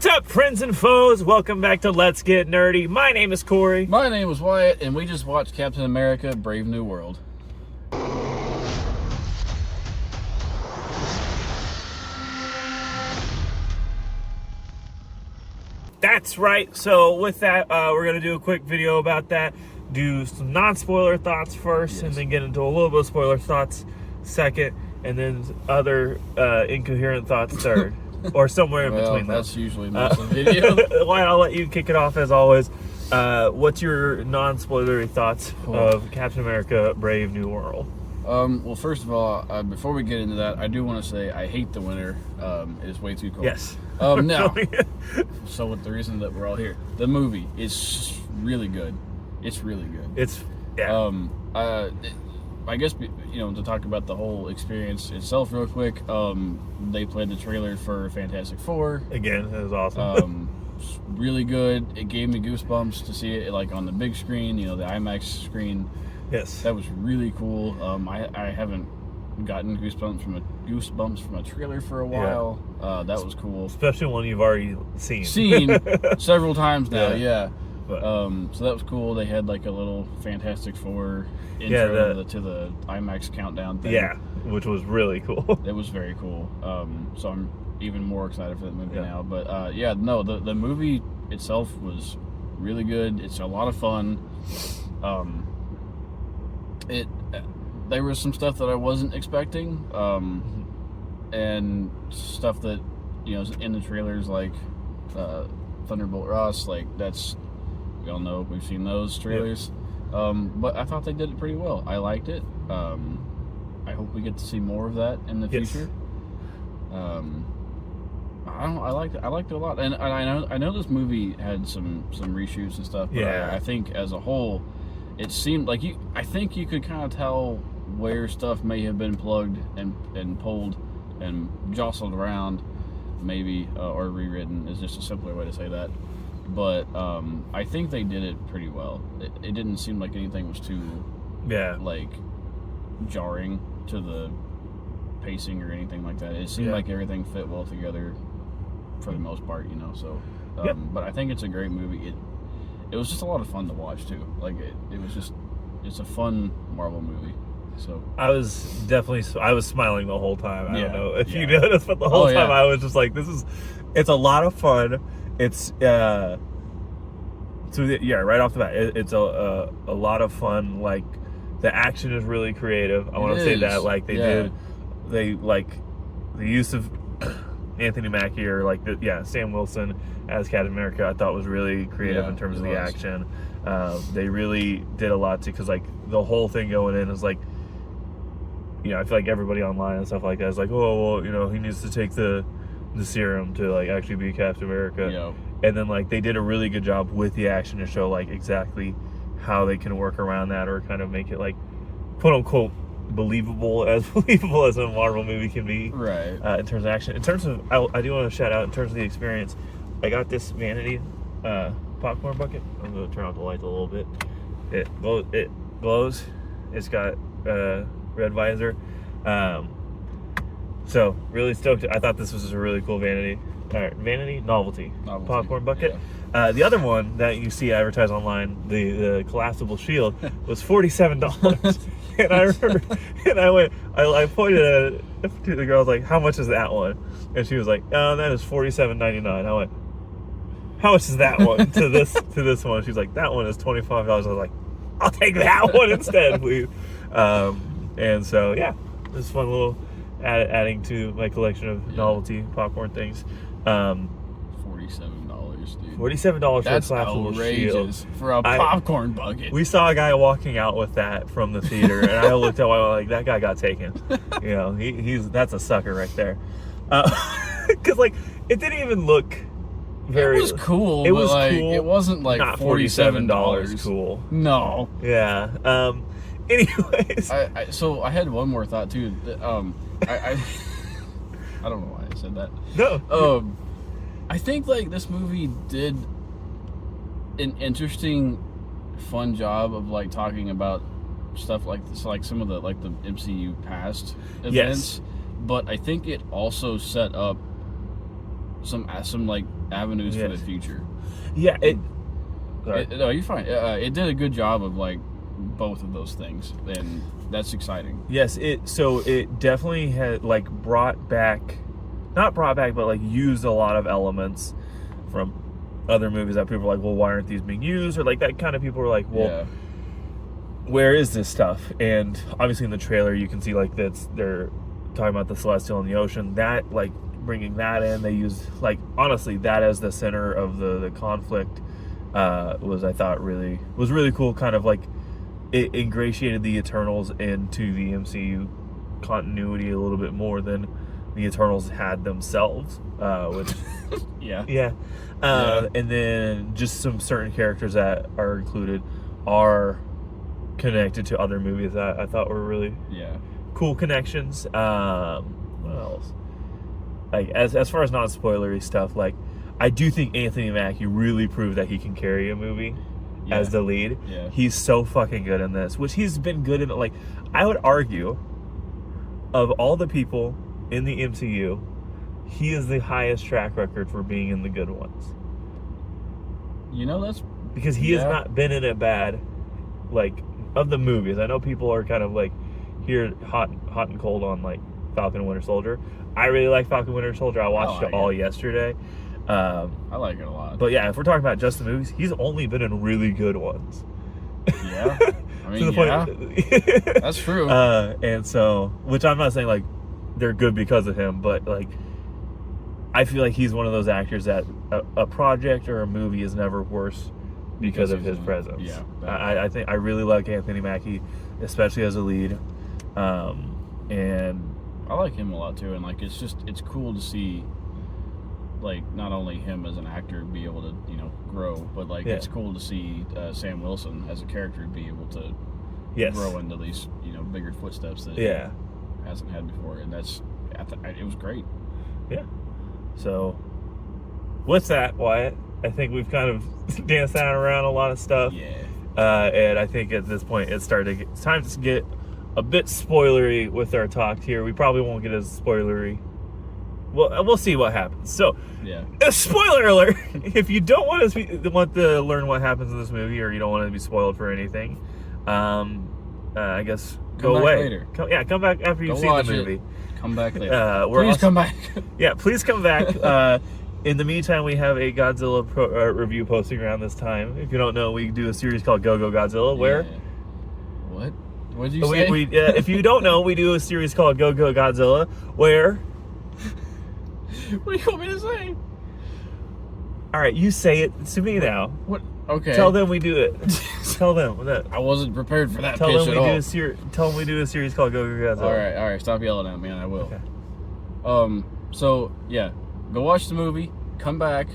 What's up, friends and foes? Welcome back to Let's Get Nerdy. My name is Corey. My name is Wyatt, and we just watched Captain America: Brave New World. That's right. So with that, we're going to do a quick video about that. Do some non-spoiler thoughts first, and then get into a little bit of spoiler thoughts second, and then other incoherent thoughts third. Or somewhere in between that's them. usually most of the video. Wyatt, I'll let you kick it off as always. What's your non-spoilery thoughts of Captain America: Brave New World? Well, first of all, before we get into that, I do want to say I hate the winter. It is way too cold. Yes. Now, so with the reason that we're all here, the movie is really good. It's really good. It's, yeah. I guess, to talk about the whole experience itself real quick, they played the trailer for Fantastic Four. Again, it was awesome. Really good. It gave me goosebumps to see it like on the big screen, the IMAX screen. Yes. That was really cool. I haven't gotten goosebumps from a trailer for a while. Yeah. That was cool. Especially one you've already seen. Several times now, yeah. But, so that was cool. They had like a little Fantastic Four intro to the IMAX countdown thing. Yeah, which was really cool. It was very cool. So I'm even more excited for that movie now. But the movie itself was really good. It's a lot of fun. There was some stuff that I wasn't expecting, and stuff that in the trailers, like Thunderbolt Ross, like that's, we all know, we've seen those trailers. But I thought they did it pretty well. I liked it. I hope we get to see more of that in the future. I liked it a lot, and I know this movie had some reshoots and stuff. But I think as a whole, it seemed like I think you could kind of tell where stuff may have been plugged and pulled and jostled around, maybe, or rewritten is just a simpler way to say that. But I think they did it pretty well. It didn't seem like anything was too like jarring to the pacing or anything like that. It seemed like everything fit well together for the most part, so but I think it's a great movie. It was just a lot of fun to watch too. Like it's a fun Marvel movie. So I was smiling the whole time. I don't know if you noticed, but the whole time I was just like, it's a lot of fun. It's right off the bat, it's a lot of fun. Like the action is really creative. I want to say that, like they like the use of Anthony Mackie or like Sam Wilson as Captain America. I thought was really creative in terms of the action. They really did a lot because like the whole thing going in is like, I feel like everybody online and stuff like that is like, oh well, he needs to take the serum to like actually be Captain America. And then like they did a really good job with the action to show like exactly how they can work around that or kind of make it like quote unquote believable as a Marvel movie can be, right? In terms of action. In terms of, I do want to shout out in terms of the experience. I got this Vanity popcorn bucket. I'm gonna turn off the lights a little bit. It glows. It's got red visor. So really stoked. I thought this was a really cool Vanity novelty popcorn bucket. The other one that you see advertised online, the collapsible shield, was $47. And I remember, I pointed at it to the girl, I was like, how much is that one? And she was like, that is $47.99. I went, how much is that one to this one? She's like, that one is $25. I was like, I'll take that one instead, please. And so, this is fun little adding to my collection of novelty popcorn things. $47, dude. $47 That's for a collapsible shield. For a popcorn bucket. We saw a guy walking out with that from the theater, and I looked at him like, that guy got taken. That's a sucker right there. Because like it didn't even look very. It was cool. It was cool. It wasn't like not $47 cool. No. Yeah. Anyways, so I had one more thought too. I don't know why I said that. No. I think like this movie did an interesting, fun job of like talking about stuff like this, like some of the MCU past events. But I think it also set up some like avenues for the future. Yeah, no, you're fine. It did a good job of like both of those things, and that's exciting. Yes, it definitely had like not brought back, but like used a lot of elements from other movies that people were like, well, why aren't these being used? Or like that kind of people were like, well, where is this stuff? And obviously in the trailer you can see like they're talking about the Celestial in the ocean. That like bringing that in, they used like honestly that as the center of the conflict was I thought really cool. Kind of like it ingratiated the Eternals into the MCU continuity a little bit more than the Eternals had themselves, which and then just some certain characters that are included are connected to other movies that I thought were really cool connections. What else? Like as far as non-spoilery stuff, like I do think Anthony Mackie really proved that he can carry a movie as the lead. He's so fucking good in this, which he's been good in. Like I would argue, of all the people in the MCU, he is the highest track record for being in the good ones. You know, that's because he has not been in a bad, like, of the movies. I know people are kind of like here hot and cold on like Falcon and Winter Soldier. I really like Falcon and Winter Soldier. I watched it all yesterday. I like it a lot. But yeah, if we're talking about just the movies, he's only been in really good ones. Yeah. I mean, that's true. And so, which I'm not saying like they're good because of him, but like I feel like he's one of those actors that a project or a movie is never worse because of his presence. Yeah. I think I really like Anthony Mackie, especially as a lead. And I like him a lot too, and like it's cool to see like not only him as an actor be able to grow, but like it's cool to see Sam Wilson as a character be able to grow into these bigger footsteps that he hasn't had before, and it was great. Yeah. So with that, Wyatt, I think we've kind of danced around a lot of stuff. Yeah. And I think at this point it's time to get a bit spoilery with our talk here. We probably won't get as spoilery. Well, we'll see what happens. So, spoiler alert! If you don't want to learn what happens in this movie, or you don't want to be spoiled for anything, I guess go away. Later. Come back after you've seen the movie. Come back later. Please come back. Please come back. In the meantime, we have a Godzilla review posting around this time. If you don't know, we do a series called Go Go Godzilla, where... What? What did you say? If you don't know, we do a series called Go Go Godzilla, where... What do you want me to say? All right, you say it to me now. What? Okay. Tell them we do it. Tell them that. I wasn't prepared for that pitch at all. Tell them we do a series called Go Go Godzilla. All right. Stop yelling at me, and I will. Okay. So yeah, go watch the movie. Come back.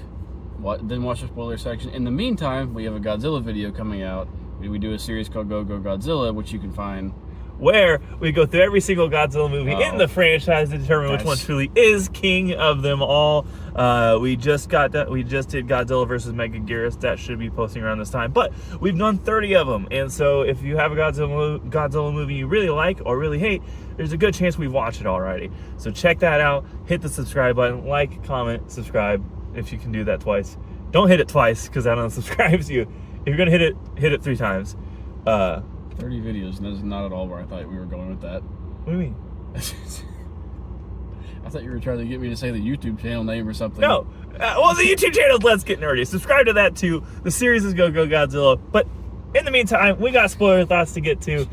Then watch the spoiler section. In the meantime, we have a Godzilla video coming out. We do a series called Go Go Godzilla, which you can find. Where we go through every single Godzilla movie in the franchise to determine which one truly is king of them all. We just did Godzilla versus Megaguirus. That should be posting around this time. But we've done 30 of them, and so if you have a Godzilla movie you really like or really hate, there's a good chance we've watched it already. So check that out. Hit the subscribe button. Like, comment, subscribe if you can do that twice. Don't hit it twice because that unsubscribes you. If you're gonna hit it 3 times. 30 videos, and that is not at all where I thought we were going with that. What do you mean? I thought you were trying to get me to say the YouTube channel name or something. No. The YouTube channel is Let's Get Nerdy. Subscribe to that too. The series is Go Go Godzilla. But in the meantime, we got spoiler thoughts to get to.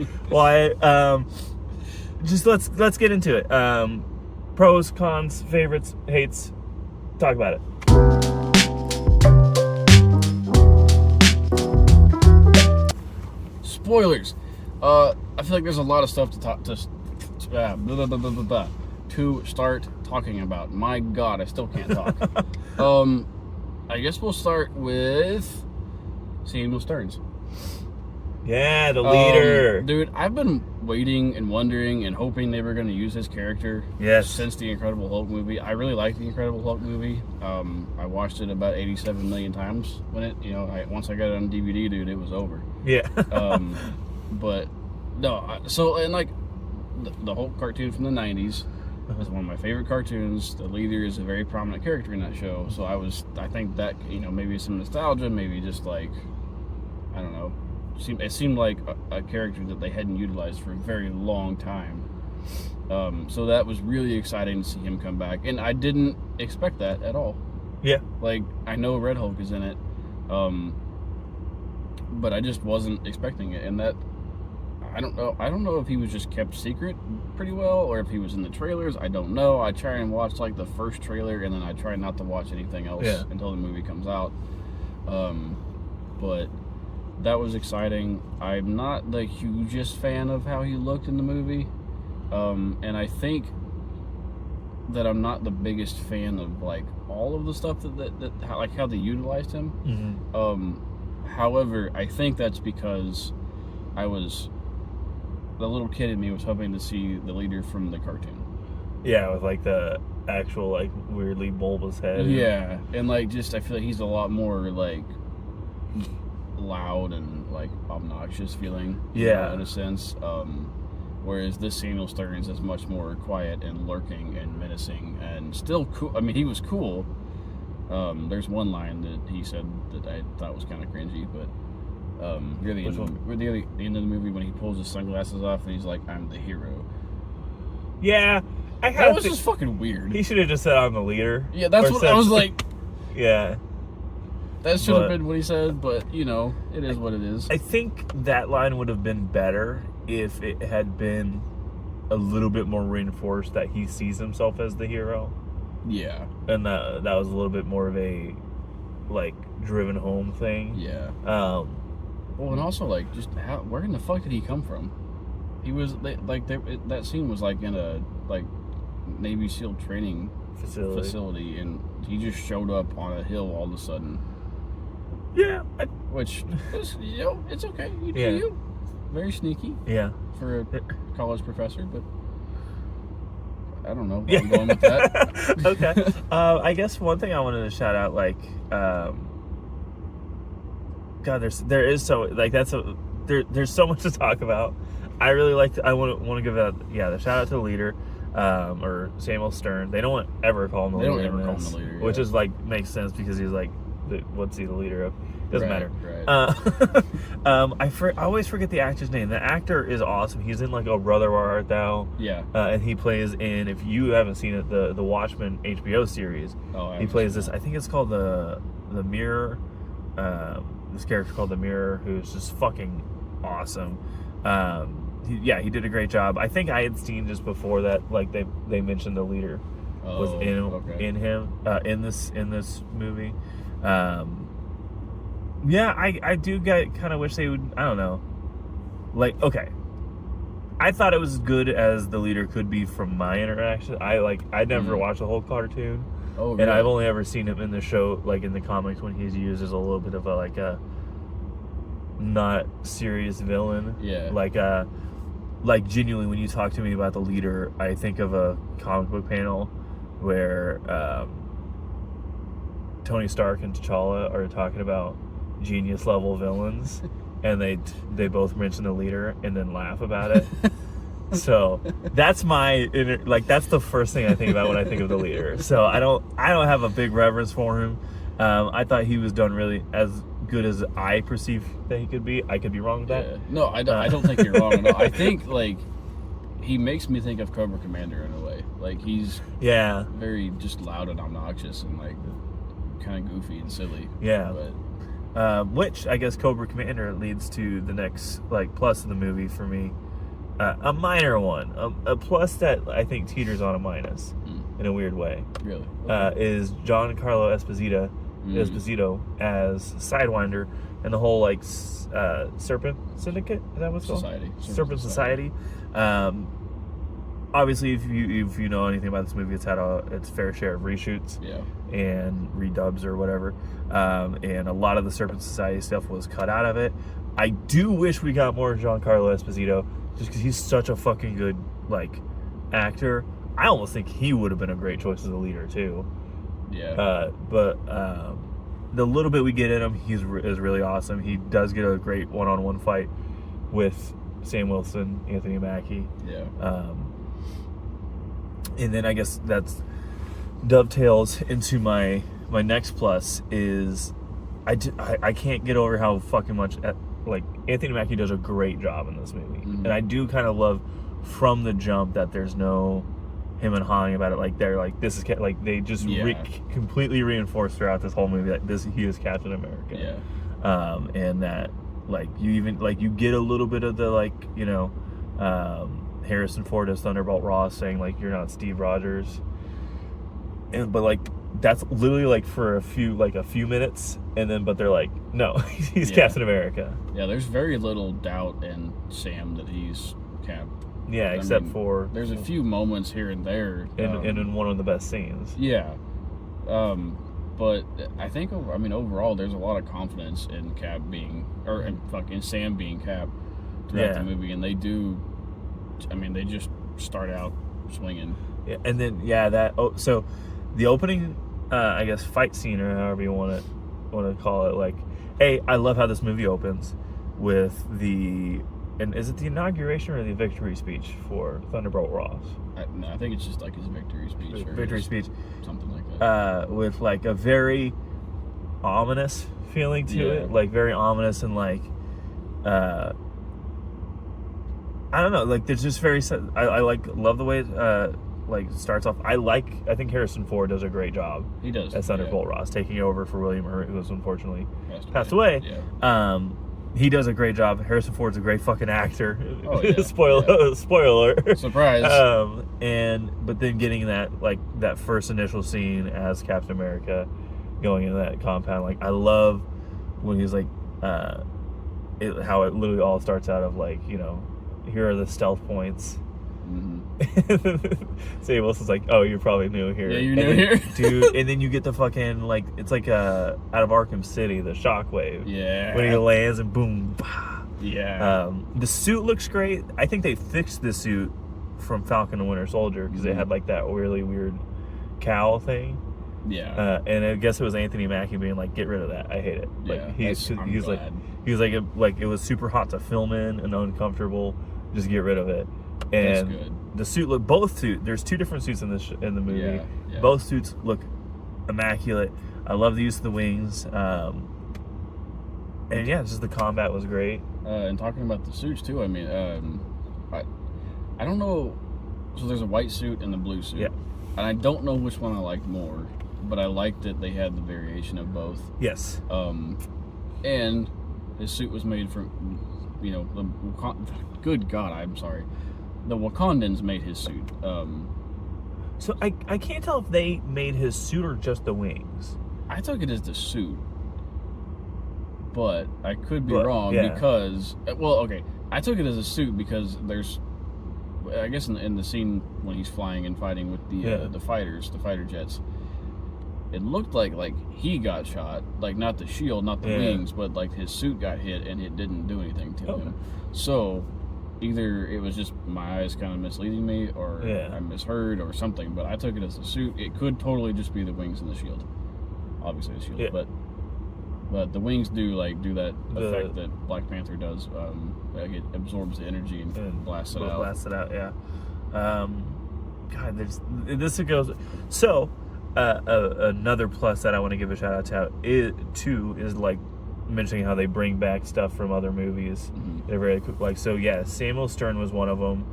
Just let's get into it. Pros, cons, favorites, hates. Talk about it. Spoilers. I feel like there's a lot of stuff to start talking about. My God, I still can't talk. I guess we'll start with Samuel Stearns. Yeah, the leader. Dude, I've been waiting and wondering and hoping they were going to use his character since the Incredible Hulk movie. I really like the Incredible Hulk movie. I watched it about 87 million times when it, once I got it on DVD, dude, it was over. Yeah. But no, so, and like the Hulk cartoon from the 90s, It's one of my favorite cartoons. The leader is a very prominent character in that show. So I think that, maybe some nostalgia, maybe just like, I don't know. It seemed like a character that they hadn't utilized for a very long time. So that was really exciting to see him come back. And I didn't expect that at all. Yeah. Like, I know Red Hulk is in it. But I just wasn't expecting it. And that, I don't know if he was just kept secret pretty well or if he was in the trailers. I don't know. I try and watch like the first trailer and then I try not to watch anything else until the movie comes out. But that was exciting. I'm not the hugest fan of how he looked in the movie. And I think that I'm not the biggest fan of like all of the stuff that how they utilized him. Mm-hmm. However, I think that's because the little kid in me was hoping to see the leader from the cartoon. Yeah, with like the actual like weirdly bulbous head. Yeah, and like just I feel like he's a lot more like loud and like obnoxious feeling. Yeah, in a sense. Whereas this Samuel Stearns is much more quiet and lurking and menacing and still cool. I mean, he was cool. There's one line that he said that I thought was kind of cringy, but near the end of the movie when he pulls his sunglasses off and he's like, "I'm the hero." Yeah, that was just fucking weird. He should have just said, "I'm the leader." Yeah, that's what I was like. Yeah, that should have been what he said, but it is what it is. I think that line would have been better if it had been a little bit more reinforced that he sees himself as the hero. Yeah. And that was a little bit more of a like driven home thing. Yeah. Well, and also like just where in the fuck did he come from? He was that scene was like in a like Navy SEAL training facility, and he just showed up on a hill all of a sudden. Yeah. Which is, it's okay. You do you. Very sneaky. Yeah. For a college professor, but I don't know where I'm going with that. Okay. I guess one thing I wanted to shout out, like, God, there's so much to talk about. I really like. I want to give the shout out to the leader, or Samuel Stern. They don't ever call him the leader. They don't ever call him the leader, which is like makes sense because he's like, what's he the leader of? Doesn't matter. Right. I always forget the actor's name. The actor is awesome. He's in like Oh Brother, Where Art Thou? Yeah. And he plays in, if you haven't seen it, the Watchmen HBO series. Oh, he plays this. I think it's called the Mirror. This character called the Mirror, who's just fucking awesome. He did a great job. I think I had seen just before that, like they mentioned the leader was in him in this movie. I do kind of wish they would. I don't know. Like, okay, I thought it was as good as the leader could be from my interaction. I never watched the whole cartoon. Oh, really? And I've only ever seen him in the show, like in the comics, when he's used as a little bit of a not serious villain. Yeah. Like genuinely, when you talk to me about the leader, I think of a comic book panel where Tony Stark and T'Challa are talking about genius level villains, and they both mention the leader and then laugh about it. So that's that's the first thing I think about when I think of the leader. So I don't have a big reverence for him. I thought he was done really as good as I perceive that he could be. I could be wrong with that. Yeah. No, I don't think you're wrong at all. I think like he makes me think of Cobra Commander in a way. Like he's very just loud and obnoxious and like kind of goofy and silly. Yeah. Which I guess Cobra Commander leads to the next like plus in the movie for me. A minor one, a plus that I think teeters on a minus in a weird way. Really? Is Giancarlo Esposito as Sidewinder and the whole like Serpent Syndicate? Is that what's called? Serpent Society. Obviously, if you know anything about this movie, it's had its fair share of reshoots and redubs or whatever, and a lot of the Serpent Society stuff was cut out of it. I do wish we got more Giancarlo Esposito, just because he's such a fucking good like actor. I almost think he would have been a great choice as a leader too. Yeah. But the little bit we get in him, is really awesome. He does get a great one-on-one fight with Sam Wilson, Anthony Mackie. Yeah. And then I guess that's dovetails into my next plus is I can't get over how fucking much like Anthony Mackie does a great job in this movie. Mm-hmm. And I do kind of love from the jump that there's no him and hawing about it. Like they're like, this is like they just completely reinforce throughout this whole movie that he is Captain America. And that like you get a little bit of the like, you know, Harrison Ford as Thunderbolt Ross saying like, you're not Steve Rogers, but like that's literally like for a few minutes, and then but they're like, no, he's Captain America. Yeah, there's very little doubt in Sam that he's Cap. Yeah, except for there's a few moments here and there, and in one of the best scenes. Yeah, but I think overall there's a lot of confidence in Cap being in Sam being Cap throughout the movie, and they do. I mean, they just start out swinging. Yeah, and then so the opening, I guess, fight scene or however you want to call it. Like, I love how this movie opens with and is it the inauguration or the victory speech for Thunderbolt Ross? I think it's just like his victory speech. Speech, something like that. With like a very ominous feeling to it, like very ominous and like. I don't know, like there's just very. I love the way it like starts off. I think Harrison Ford does a great job. He does as Thunderbolt Ross, taking over for William Hurt, who was unfortunately passed away. Yeah. He does a great job. Harrison Ford's a great fucking actor. Oh, yeah. Spoiler. Surprise. But then getting that first initial scene as Captain America, going into that compound. Like I love when he's like, how it literally all starts out of like, you know, here are the stealth points. Mm-hmm. Sam Wilson's like, oh, you're probably new here. Yeah, you're new here, dude. And then you get the fucking like, it's like out of Arkham City, the shockwave. Yeah. When he lands and boom. Bah. Yeah. The suit looks great. I think they fixed the suit from Falcon and Winter Soldier because they had like that really weird cowl thing. Yeah. And I guess it was Anthony Mackie being like, get rid of that. I hate it. Yeah. Like he's like it was super hot to film in and uncomfortable. Just get rid of it. And that's good. The suit there's two different suits in the movie. Yeah. Both suits look immaculate. I love the use of the wings. And yeah, it's just the combat was great. And talking about the suits too, I mean, I don't know. So there's a white suit and a blue suit. Yeah. And I don't know which one I liked more, but I liked that they had the variation of both. Yes. And his suit was made from, you know, good God, I'm sorry. The Wakandans made his suit. So I can't tell if they made his suit or just the wings. I took it as the suit, but I could be wrong because, well, okay, I took it as a suit because there's, I guess in the scene when he's flying and fighting with the fighter jets, it looked like he got shot, like not the shield, not the wings, but like his suit got hit and it didn't do anything to him. So either it was just my eyes kind of misleading me, or I misheard, or something. But I took it as a suit. It could totally just be the wings and the shield. Obviously the shield, but the wings do that effect that Black Panther does. Like it absorbs the energy and blasts it out. Blasts it out, yeah. God, this goes. So another plus that I want to give a shout out to is like mentioning how they bring back stuff from other movies. They're very cool. Like, so yeah, Samuel Stern was one of them,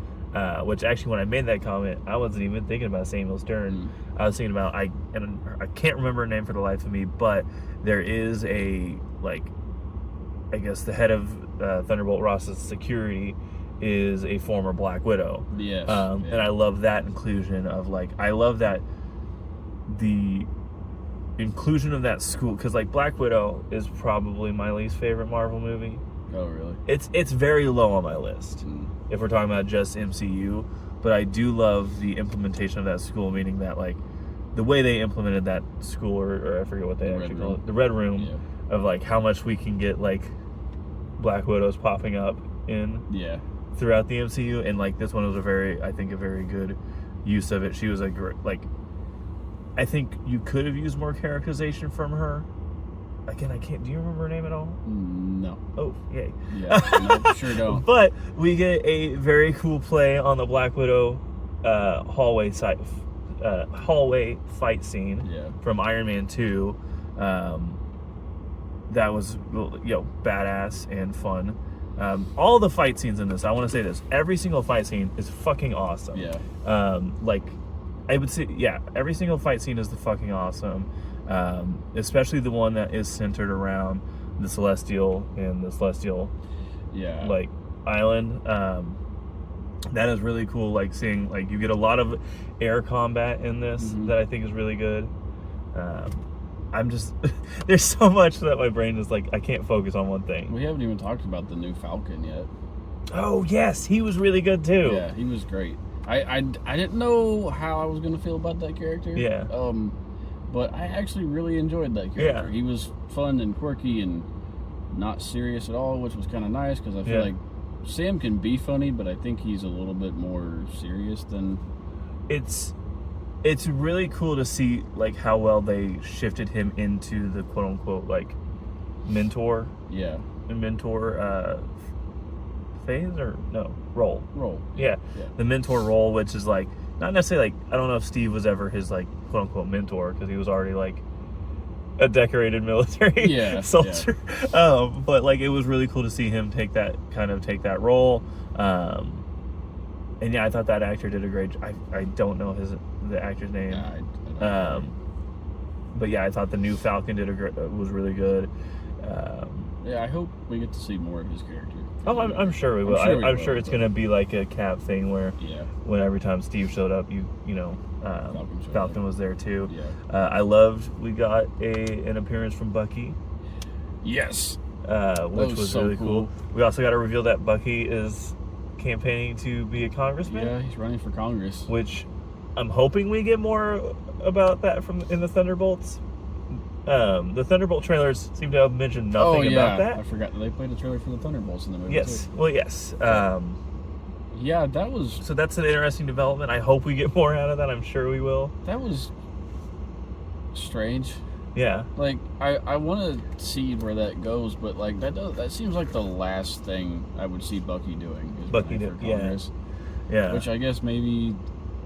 which actually when I made that comment, I wasn't even thinking about Samuel Stern. I was thinking about, I can't remember her name for the life of me, but there is I guess the head of Thunderbolt Ross's security is a former Black Widow. Yes. And I love that inclusion of I love that the inclusion of that school, because like Black Widow is probably my least favorite Marvel movie. Oh, really? It's very low on my list if we're talking about just MCU, but I do love the implementation of that school, meaning that like the way they implemented that school, or I forget what they actually call it, the Red Room, of like how much we can get like Black Widows popping up in throughout the MCU, and like this one was a very good use of it. She was I think you could have used more characterization from her. Again, I can't. Do you remember her name at all? No. Oh, yay. Yeah, no, sure don't. But we get a very cool play on the Black Widow hallway fight scene from Iron Man 2. That was badass and fun. All the fight scenes in this, I want to say this, every single fight scene is fucking awesome. Like I would say, every single fight scene is fucking awesome. Especially the one that is centered around the Celestial and the Celestial like island. That is really cool, like seeing, like, you get a lot of air combat in this that I think is really good. I'm just there's so much that my brain is like, I can't focus on one thing. We haven't even talked about the new Falcon yet. Oh yes, he was really good too. Yeah, he was great. I didn't know how I was gonna feel about that character. But I actually really enjoyed that character. He was fun and quirky and not serious at all, which was kind of nice, because I feel like Sam can be funny, but I think he's a little bit more serious than... It's really cool to see, like, how well they shifted him into the quote-unquote, like, mentor. Phase, or no, role. The mentor role, which is, like, not necessarily, like, I don't know if Steve was ever his, like, quote-unquote mentor, because he was already, like, a decorated military soldier. But, like, it was really cool to see him take that role. And I thought that actor did a great job. I don't know the actor's name. But I thought the new Falcon was really good. I hope we get to see more of his character. I'm sure we will. I'm sure it's going to be like a Cap thing where when every time Steve showed up, Falcon was there too. I loved we got an appearance from Bucky. Yes. Which was so really cool. We also got to reveal that Bucky is campaigning to be a congressman. Yeah, he's running for Congress. Which I'm hoping we get more about that in the Thunderbolts. The Thunderbolt trailers seem to have mentioned nothing about that. I forgot that they played a trailer for the Thunderbolts in the movie. Yes. Too. Well, yes. That was... So that's an interesting development. I hope we get more out of that. I'm sure we will. That was strange. Yeah. Like, I want to see where that goes, but, like, that seems like the last thing I would see Bucky doing. Yeah. Which I guess maybe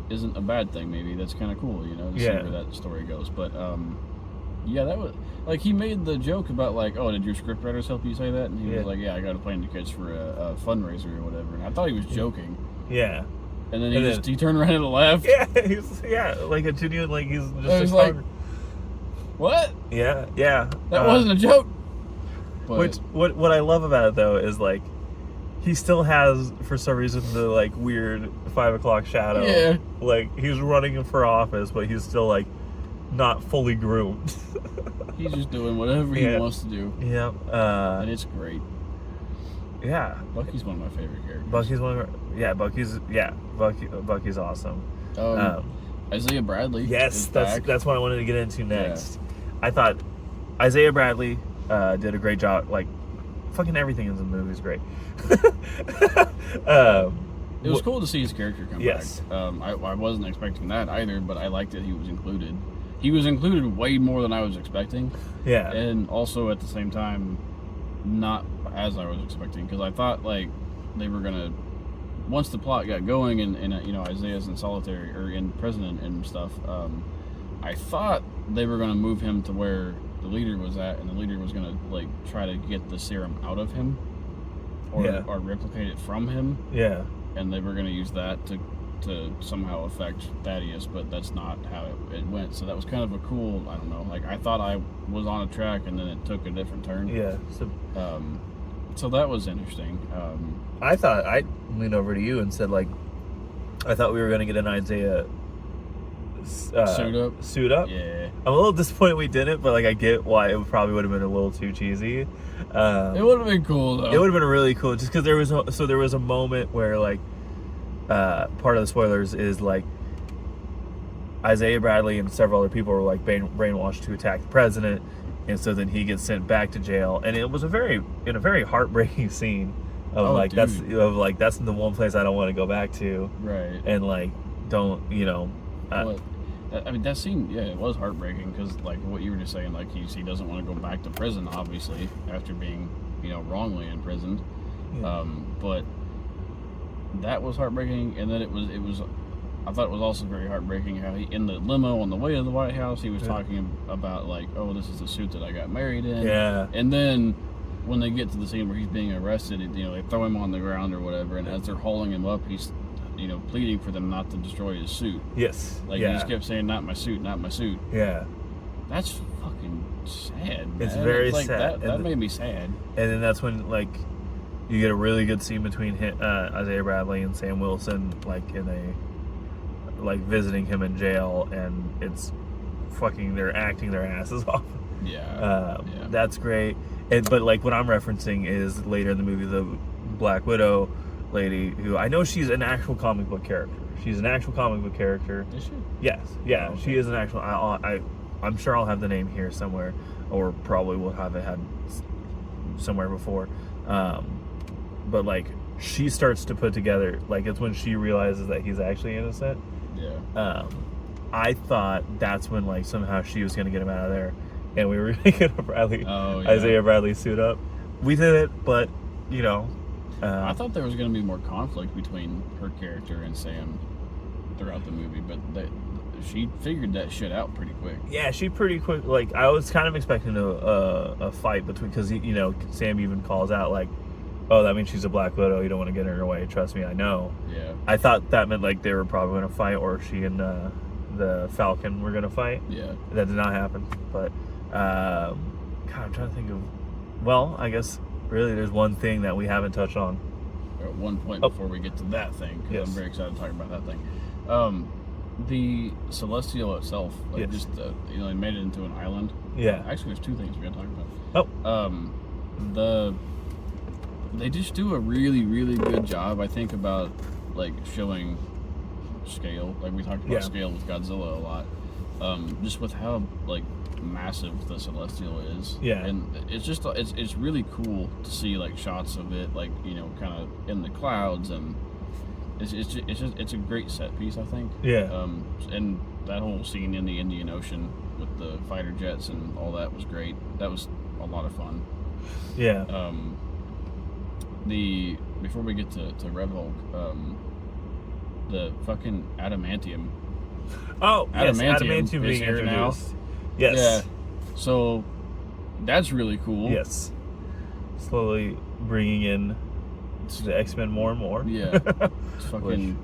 isn't a bad thing. Maybe that's kind of cool, to see where that story goes. But, that was... Like, he made the joke about, like, oh, did your scriptwriters help you say that? And he was like, I got a plan to catch for a fundraiser or whatever. And I thought he was joking. Yeah. And then he turned around and laughed. Yeah, like a genuine, like, he's just like, what? Yeah. That wasn't a joke. But what I love about it, though, is, like, he still has, for some reason, the, like, weird 5 o'clock shadow. Yeah. Like, he's running for office, but he's still, like, not fully groomed. He's just doing whatever he wants to do. Yeah. And it's great. Yeah. Bucky's one of my favorite characters. Bucky's awesome. Isaiah Bradley. Yes, that's what I wanted to get into next. I thought Isaiah Bradley did a great job. Like, fucking everything in the movie is great. It was cool to see his character come back. I wasn't expecting that either, but I liked that he was included. He was included way more than I was expecting. Yeah. And also at the same time, not as I was expecting, because I thought, like, they were going to, once the plot got going and Isaiah's in solitary or in prison and stuff, I thought they were going to move him to where the leader was at, and the leader was going to, like, try to get the serum out of him or replicate it from him. Yeah. And they were going to use that to somehow affect Thaddeus, but that's not how it went. So that was kind of a cool, I don't know, like, I thought I was on a track and then it took a different turn. Yeah. So that was interesting. I thought, I leaned over to you and said, like, I thought we were going to get an Isaiah suit up. Yeah. I'm a little disappointed we didn't, but, like, I get why it probably would have been a little too cheesy. It would have been cool, though. It would have been really cool, just because there was a moment where, like, part of the spoilers is, like, Isaiah Bradley and several other people were, like, brainwashed to attack the president, and so then he gets sent back to jail, and it was a very heartbreaking scene of that's the one place I don't want to go back to, right? And, like, don't, I mean, that scene, it was heartbreaking, because, like, what you were just saying, like, he doesn't want to go back to prison, obviously, after being, wrongly imprisoned. Yeah. But that was heartbreaking, and then it was I thought it was also very heartbreaking how he, in the limo on the way to the White House, he was talking about like, oh, this is the suit that I got married in. Yeah. And then when they get to the scene where he's being arrested, they throw him on the ground or whatever, and as they're hauling him up, he's, pleading for them not to destroy his suit. Yes. Like he just kept saying, "Not my suit, not my suit." Yeah. That's fucking sad, man. It's very sad. That made me sad. And then that's when you get a really good scene between Isaiah Bradley and Sam Wilson, visiting him in jail, and it's fucking, they're acting their asses off. Yeah. That's great. But what I'm referencing is later in the movie, the Black Widow lady, who I know she's an actual comic book character. She's an actual comic book character. Is she? Yes. Yeah. Oh, okay. She is an actual. I'm sure I'll have the name here somewhere, or probably will have it had somewhere before. But she starts to put together, it's when she realizes that he's actually innocent. Yeah. I thought that's when somehow she was going to get him out of there, and we were going to Isaiah Bradley suit up. We did it, but I thought there was going to be more conflict between her character and Sam throughout the movie, but she figured that shit out pretty quick. Yeah, she pretty quick. I was kind of expecting a fight between, because Sam even calls out oh, that means she's a Black Widow. You don't want to get in her way. Trust me, I know. Yeah. I thought that meant they were probably going to fight, or she and the Falcon were going to fight. Yeah. That did not happen. But God, I'm trying to think of. Well, I guess really there's one thing that we haven't touched on. At one point before we get to that thing, because I'm very excited to talk about that thing. The Celestial itself, just they made it into an island. Yeah. Actually, there's two things we got to talk about. They just do a really, really good job, I think, about showing scale. We talked about scale with Godzilla a lot. Just with how massive the Celestial is. Yeah. And it's just it's really cool to see shots of it kind of in the clouds, and it's a great set piece, I think. Yeah. And that whole scene in the Indian Ocean with the fighter jets and all that was great. That was a lot of fun. Yeah. Before we get to Red Hulk, the fucking adamantium. Oh, adamantium being here introduced. Now. Yes. Yeah. So that's really cool. Yes. Slowly bringing in the X-Men more and more. Yeah. It's fucking.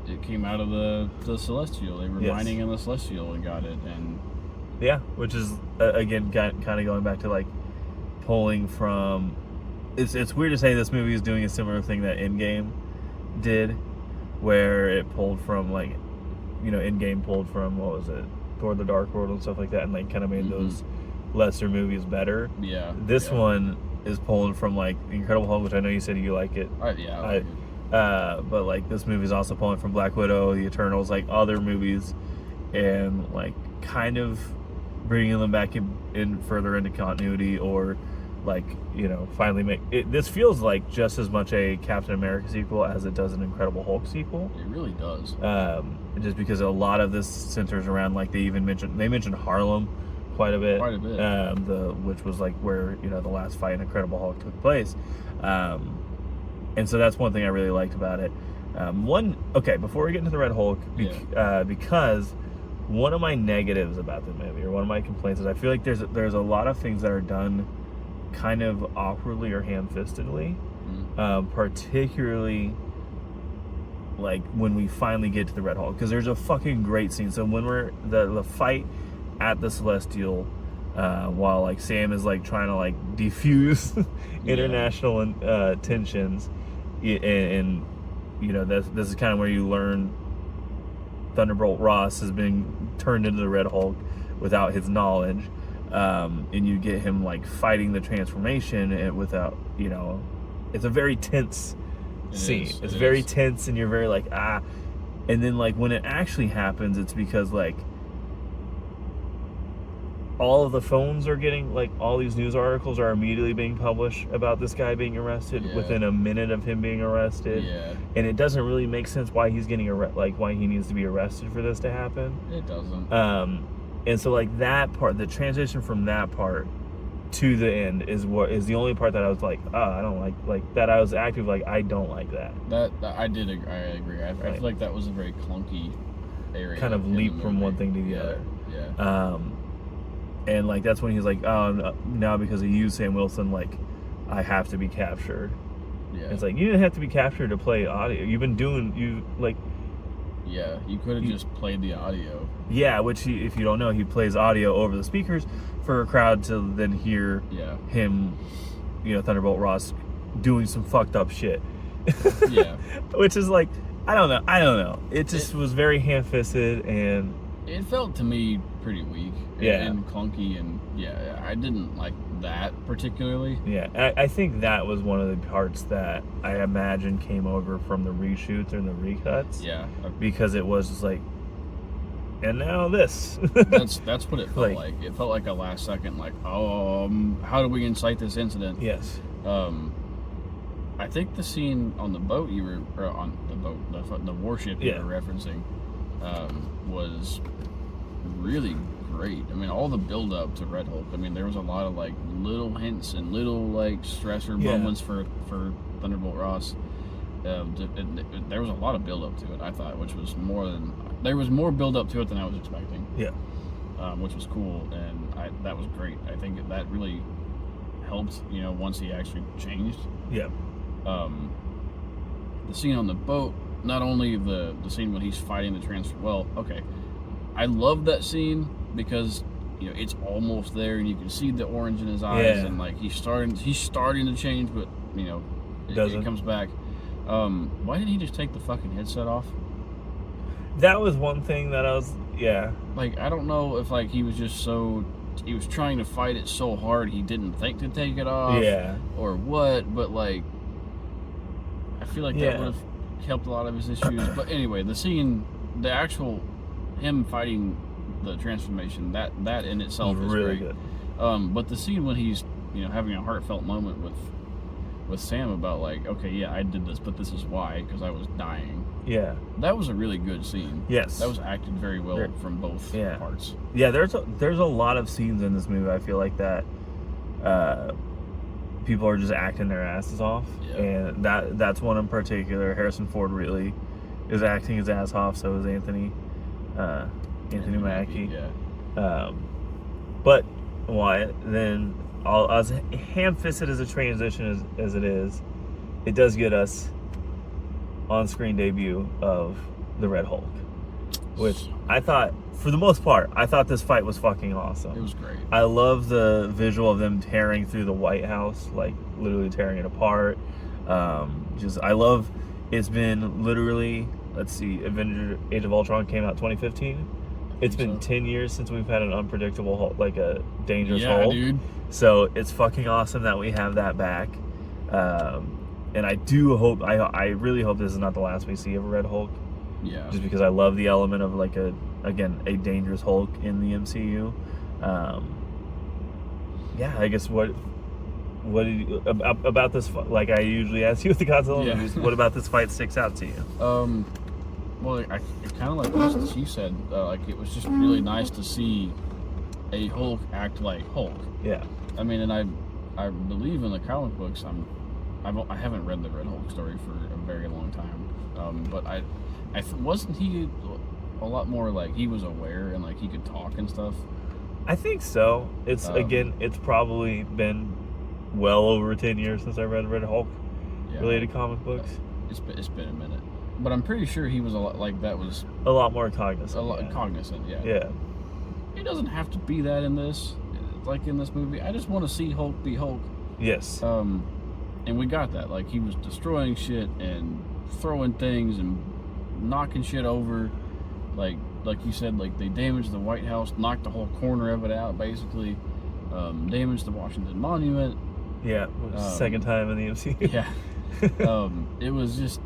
It came out of the Celestial. They were mining in the Celestial and got it, and yeah, which is again kind of going back to pulling from. It's weird to say this movie is doing a similar thing that Endgame did, where it pulled from Endgame pulled from, what was it, Thor: The Dark World and stuff like that, and kind of made those lesser movies better. Yeah. This one is pulling from The Incredible Hulk, which I know you said you like it. Yeah. I like it. But this movie is also pulling from Black Widow, The Eternals, other movies, and kind of bringing them back in further into continuity, or finally make it. This feels just as much a Captain America sequel as it does an Incredible Hulk sequel. It really does. Just because a lot of this centers around they mentioned Harlem quite a bit. Which was where the last fight in Incredible Hulk took place. And so that's one thing I really liked about it. Before we get into the Red Hulk, because one of my negatives about the movie, or one of my complaints, is I feel there's a lot of things that are done kind of awkwardly or ham-fistedly, particularly when we finally get to the Red Hulk, because there's a fucking great scene. So when we're the fight at the Celestial, while Sam is trying to defuse international tensions, and this is kind of where you learn Thunderbolt Ross has been turned into the Red Hulk without his knowledge. And you get him fighting the transformation, and without it's a very tense scene. It's very tense, and you're very and then when it actually happens, it's because all of the phones are getting all these news articles are immediately being published about this guy being arrested within a minute of him being arrested. Yeah. And it doesn't really make sense why he's getting why he needs to be arrested for this to happen. It doesn't. And so that part, the transition from that part to the end is the only part that I was I don't like that. I was active I don't like that. I agree. I feel that was a very clunky area. kind of leap from one thing to the other. Yeah. And like that's when he's like, oh, now because of you, Sam Wilson, like I have to be captured. Yeah. It's like you didn't have to be captured to play audio. You've been doing Yeah, you could have just played the audio. Yeah, which if you don't know, he plays audio over the speakers for a crowd to then hear him, Thunderbolt Ross doing some fucked up shit. Yeah. Which is like, I don't know. It just was very ham-fisted, and it felt to me pretty weak and clunky, and I didn't like that particularly. Yeah, I think that was one of the parts that I imagine came over from the reshoots and the recuts. Yeah. Because it was just like, and now this. that's what it felt like. It felt like a last second, like, how do we incite this incident? Yes. I think the scene on the boat on the boat, the warship you were referencing, was really great. I mean, all the build up to Red Hulk. I mean, there was a lot of like little hints and little like stressor moments for Thunderbolt Ross. There was a lot of build up to it, I thought, which was there was more build up to it than I was expecting. Yeah. Which was cool, and that was great. I think that really helped, once he actually changed. Yeah. The scene on the boat, not only the scene when he's fighting the transfer. Well, okay, I love that scene because it's almost there, and you can see the orange in his eyes, and like he's starting to change, but it comes back. Why didn't he just take the fucking headset off? That was one thing that I was like, I don't know if like he was trying to fight it so hard he didn't think to take it off, or what, but like I feel like that would have helped a lot of his issues. But anyway, the scene, the actual him fighting the transformation, that in itself is really great. Good. But the scene when he's having a heartfelt moment with Sam about like, okay, I did this, but this is why, because I was dying. Yeah, that was a really good scene. Yes, that was acted very well from both parts. Yeah, there's a lot of scenes in this movie I feel like that people are just acting their asses off, and that's one in particular. Harrison Ford really is acting his ass off. So is Anthony Mackie. But Wyatt, then as ham-fisted as a transition as it is, it does get us on-screen debut of the Red Hulk, which I thought, for the most part, this fight was fucking awesome. It was great. I love the visual of them tearing through the White House, like literally tearing it apart. I love, it's been literally, let's see, Avengers Age of Ultron came out 2015. It's been 10 years since we've had an unpredictable Hulk, like a dangerous Hulk. Dude. So it's fucking awesome that we have that back. And I do hope, I really hope this is not the last we see of a Red Hulk. Yeah. Just because I love the element of like a dangerous Hulk in the MCU. I guess what did you, about this, like I usually ask you with the Godzilla movies, what about this fight sticks out to you? Well, it kind of like what she said, like it was just really nice to see a Hulk act like Hulk. Yeah. I mean, and I believe in the comic books. I haven't read the Red Hulk story for a very long time, but wasn't he a lot more like he was aware and like he could talk and stuff? I think so. It's it's probably been well over 10 years since I read Red Hulk related comic books. It's been a minute, but I'm pretty sure he was a lot like that. Was a lot more cognizant. Cognizant, yeah. Yeah. He doesn't have to be that in this, like in this movie. I just want to see Hulk be Hulk. Yes. And we got that. Like he was destroying shit and throwing things and knocking shit over. Like you said, like they damaged the White House, knocked the whole corner of it out, basically. Damaged the Washington Monument. Yeah, second time in the MCU. Yeah. It was just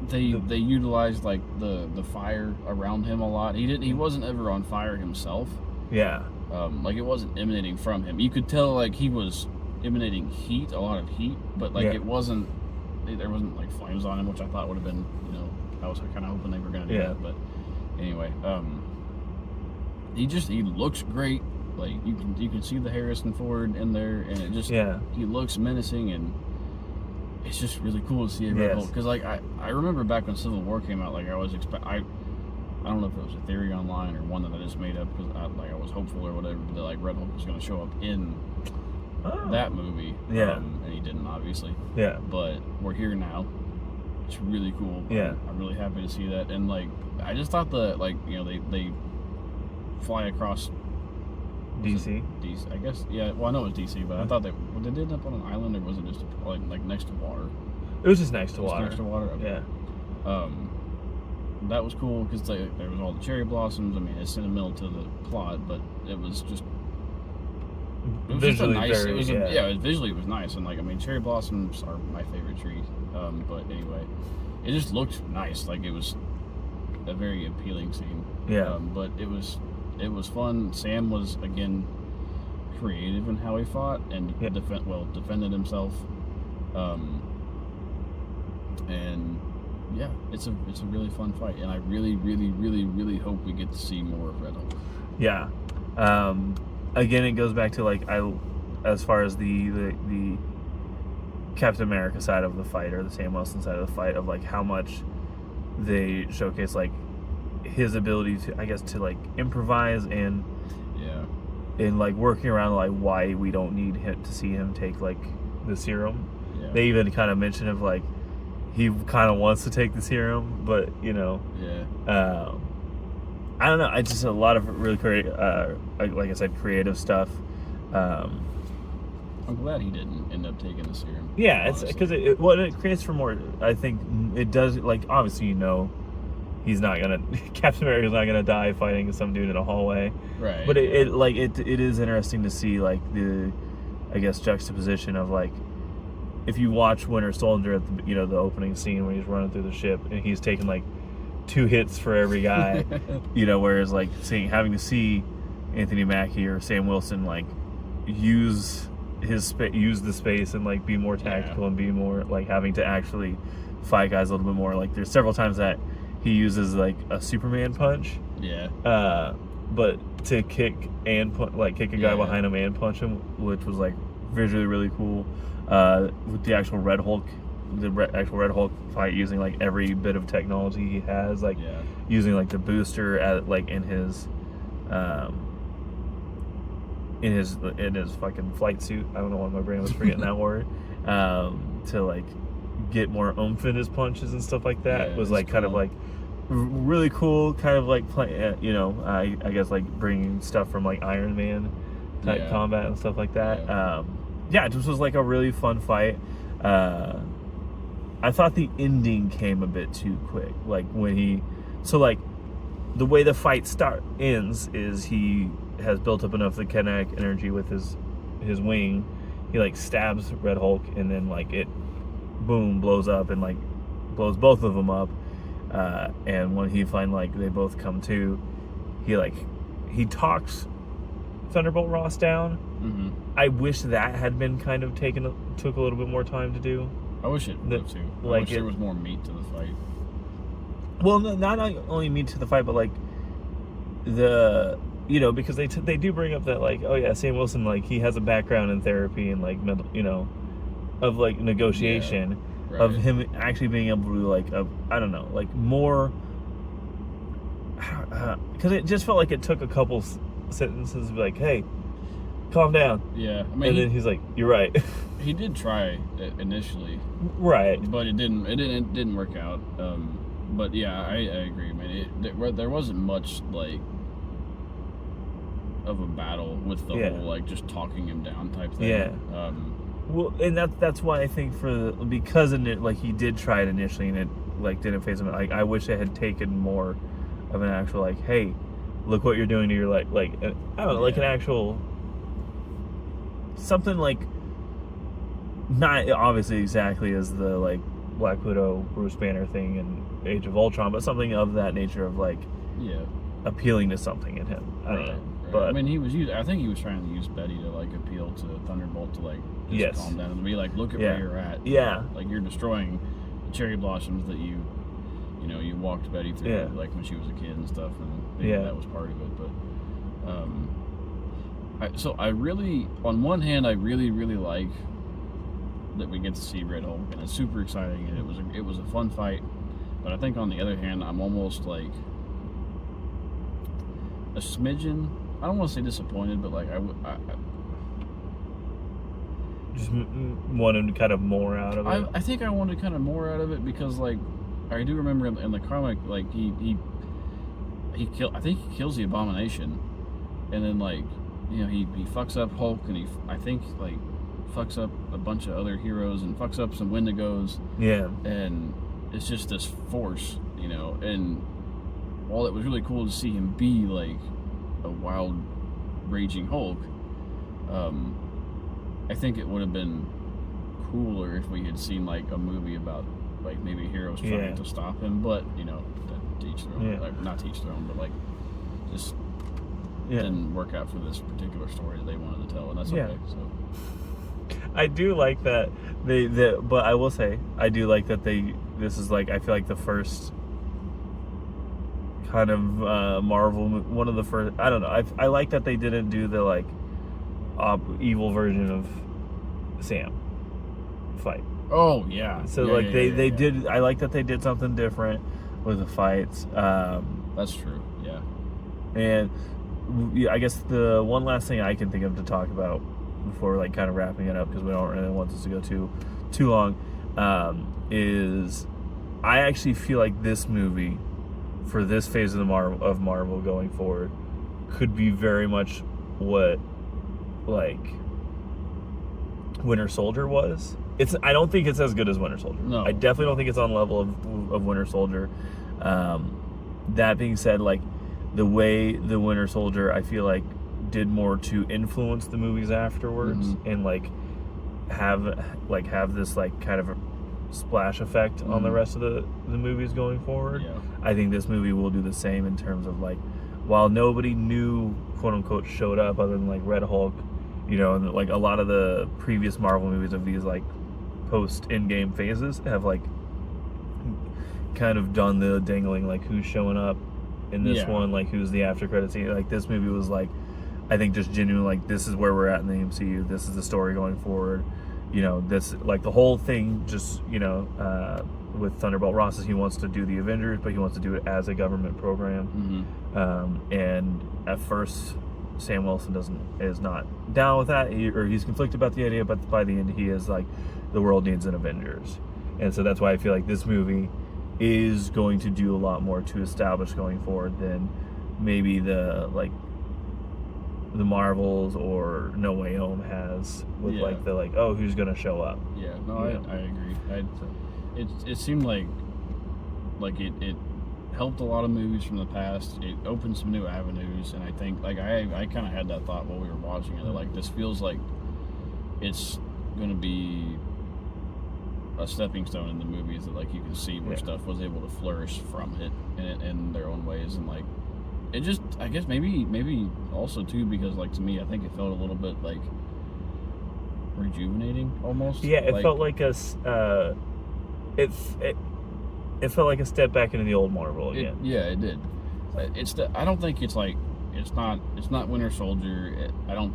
they utilized like the fire around him a lot. He wasn't ever on fire himself. Yeah. Like it wasn't emanating from him. You could tell like he was emanating heat, a lot of heat, but like there wasn't like flames on him, which I thought would have been, I was kind of hoping they were going to do that. But anyway, he looks great. Like you can see the Harrison Ford in there, and it just he looks menacing, and it's just really cool to see a Red Hulk, because like I remember back when Civil War came out, like I was I don't know if it was a theory online or one that I just made up because I was hopeful or whatever that like Red Hulk was going to show up in that movie. Yeah. And he didn't, obviously. Yeah. But we're here now. It's really cool. Yeah. I'm really happy to see that. And like I just thought that like, you know, they fly across DC. DC, I guess. Yeah. Well, I know it was DC, but I thought they did end up on an island, or was it just like next to water? It was just next to water. Next to water. Okay. Yeah. That was cool because there was all the cherry blossoms. I mean, it's sentimental to the plot, but it was just visually nice. very, Visually it was nice, and like I mean, cherry blossoms are my favorite tree. But anyway, it just looked nice. Like it was a very appealing scene. Yeah. But it was fun. Sam was again creative in how he fought and defended himself. And yeah, it's a really fun fight, and I really, really, really, really hope we get to see more of Red Hulk. Yeah. Again, it goes back to like as far as the Captain America side of the fight, or the Sam Wilson side of the fight, of like how much they showcase like his ability to, I guess, to like improvise and like working around like why we don't need him to see him take like the serum. Yeah. They even kind of mention of like he kind of wants to take the serum, but you know, I don't know. I just a lot of really like I said, creative stuff. I'm glad he didn't end up taking the serum. Yeah, honestly. It's because it creates for more. I think it does. Like obviously, you know, he's not gonna Captain America's not gonna die fighting some dude in a hallway. Right. But it is interesting to see like the, I guess, juxtaposition of like, if you watch Winter Soldier at the, you know, the opening scene when he's running through the ship and he's taking like 2 hits for every guy, you know, whereas like having to see Anthony Mackie or Sam Wilson like use the space and like be more tactical and be more like having to actually fight guys a little bit more. Like there's several times that he uses like a Superman punch. Yeah. But to kick a guy behind him and punch him, which was like visually really cool. With the actual Red Hulk fight, using like every bit of technology he has, like using like the booster at like in his fucking flight suit. I don't know why my brain was forgetting that word. To like get more oomph in his punches and stuff like that was like kind of like really cool. Kind of like play, you know, I guess like bringing stuff from like Iron Man type combat and stuff like that. Yeah, it just was like a really fun fight. I thought the ending came a bit too quick. Like when the way the fight ends is he has built up enough of the kinetic energy with his wing. He like stabs Red Hulk, and then like it, boom, blows up and like blows both of them up. And when he finally they both come to, he talks Thunderbolt Ross down. Mm-hmm. I wish that had been kind of took a little bit more time to do. I wish it would too. I wish there was more meat to the fight. Well, not only meat to the fight, but like because they do bring up that like, oh yeah, Sam Wilson, like he has a background in therapy and like mental, you know, of like negotiation, of him actually being able to like I don't know, like more, because it just felt like it took a couple sentences to be like, hey, calm down. Yeah, I mean, and then he's like, "You're right." He did try initially, right? But it didn't work out. But yeah, I agree, man. There wasn't much like of a battle with the whole like just talking him down type thing. Yeah. Well, and that's why I think because he did try it initially and it like didn't phase him. Like I wish it had taken more of an actual like, hey, look what you're doing to your like I don't know, like an actual. Something like, not obviously exactly as the like Black Widow, Bruce Banner thing in Age of Ultron, but something of that nature of like, appealing to something in him. I don't know. Right. But I mean, I think he was trying to use Betty to like appeal to Thunderbolt to like just calm down and be like, look at where you're at. Yeah. Like you're destroying the cherry blossoms that you walked Betty through like when she was a kid and stuff, and maybe that was part of it, but. So I really, on one hand, I really, really like that we get to see Red Hulk, and it's super exciting, and it was a fun fight. But I think on the other hand, I'm almost like a smidgen. I don't want to say disappointed, but like I just wanted kind of more out of it. I think I wanted kind of more out of it because like I do remember in the comic, like he I think he kills the Abomination, and then like he fucks up Hulk, and I think like fucks up a bunch of other heroes and fucks up some Wendigos. Yeah. And it's just this force, and while it was really cool to see him be like a wild, raging Hulk, I think it would have been cooler if we had seen like a movie about like maybe heroes trying to stop him, but to each their own. Like, not to each their own, but like just didn't work out for this particular story that they wanted to tell, and that's okay. So I do like that but I will say I do like that this is like I feel like the first kind of Marvel, one of the first. I don't know. I like that they didn't do the like evil version of Sam fight. Oh yeah. So they did. I like that they did something different with the fights. That's true. Yeah. And I guess the one last thing I can think of to talk about before like kind of wrapping it up, because we don't really want this to go too long, is I actually feel like this movie for this phase of Marvel going forward could be very much what like Winter Soldier was. I don't think it's as good as Winter Soldier. No, I definitely don't think it's on level of Winter Soldier. That being said, like the way the Winter Soldier I feel like did more to influence the movies afterwards, and like have this like kind of a splash effect on the rest of the movies going forward. I think this movie will do the same in terms of like, while nobody new quote unquote showed up other than like Red Hulk, and like a lot of the previous Marvel movies of these like post Endgame phases have like kind of done the dangling like who's showing up in this one, like who's the after credit scene. Like this movie was like, I think just genuine, like this is where we're at in the MCU. This is the story going forward. This like the whole thing. Just with Thunderbolt Ross, is he wants to do the Avengers, but he wants to do it as a government program. And at first, Sam Wilson is not down with that, or he's conflicted about the idea. But by the end, he is like, the world needs an Avengers, and so that's why I feel like this movie is going to do a lot more to establish going forward than maybe the Marvels or No Way Home has with like the like, oh, who's gonna show up. I agree. It seemed like it helped a lot of movies from the past. It opened some new avenues, and I think like I kind of had that thought while we were watching it, that like this feels like it's gonna be a stepping stone in the movies, that like you can see where stuff was able to flourish from it in their own ways. And like it just, I guess maybe also too, because like to me I think it felt a little bit like rejuvenating almost. It felt like it felt like a step back into the old Marvel again. It did. I don't think it's like it's not Winter Soldier. I don't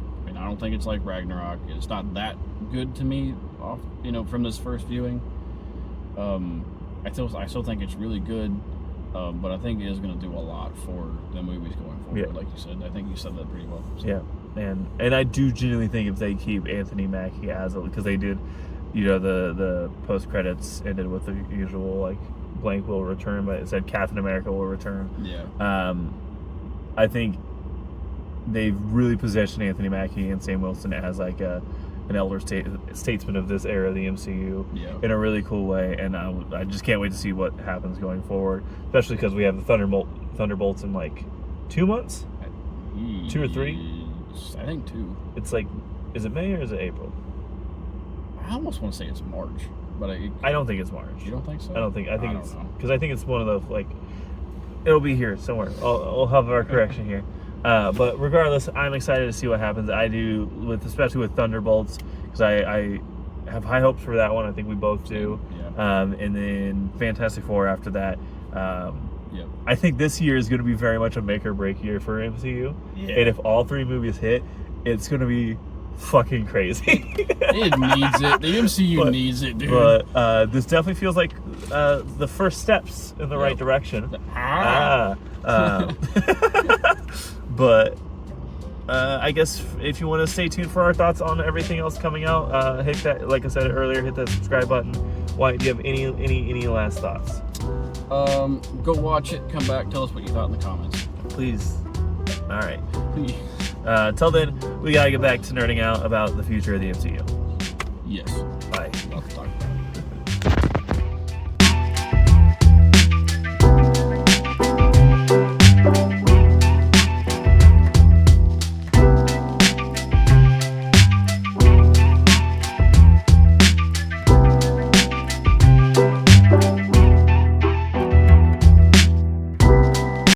think it's like Ragnarok. It's not that good to me from this first viewing. I still think it's really good, but I think it is going to do a lot for the movies going forward. Like you said, I think you said that pretty well. So. Yeah, and I do genuinely think if they keep Anthony Mackie as because they did, the post credits ended with the usual like blank will return, but it said Captain America will return. I think they've really positioned Anthony Mackie and Sam Wilson as like an elder statesman of this era of the MCU in a really cool way, and I just can't wait to see what happens going forward, especially because we have the Thunderbolts in like 2 months, 2 or 3. I think 2. It's like, is it May or is it April? I almost want to say it's March, but I don't think it's March. You don't think so? I think it's because I think it's one of the like, it'll be here somewhere. I'll have our correction here. But regardless, I'm excited to see what happens. I do, especially with Thunderbolts, because I have high hopes for that one. I think we both do. And then Fantastic Four after that. I think this year is going to be very much a make or break year for MCU. And if all 3 movies hit, it's going to be fucking crazy. It needs it. The MCU needs it, dude. But this definitely feels like the first steps in the right direction. But I guess if you want to stay tuned for our thoughts on everything else coming out, hit that, like I said earlier, hit that subscribe button. Why, do you have any last thoughts? Go watch it, come back, tell us what you thought in the comments. Please. All right. Till then, we gotta get back to nerding out about the future of the MCU. Yes.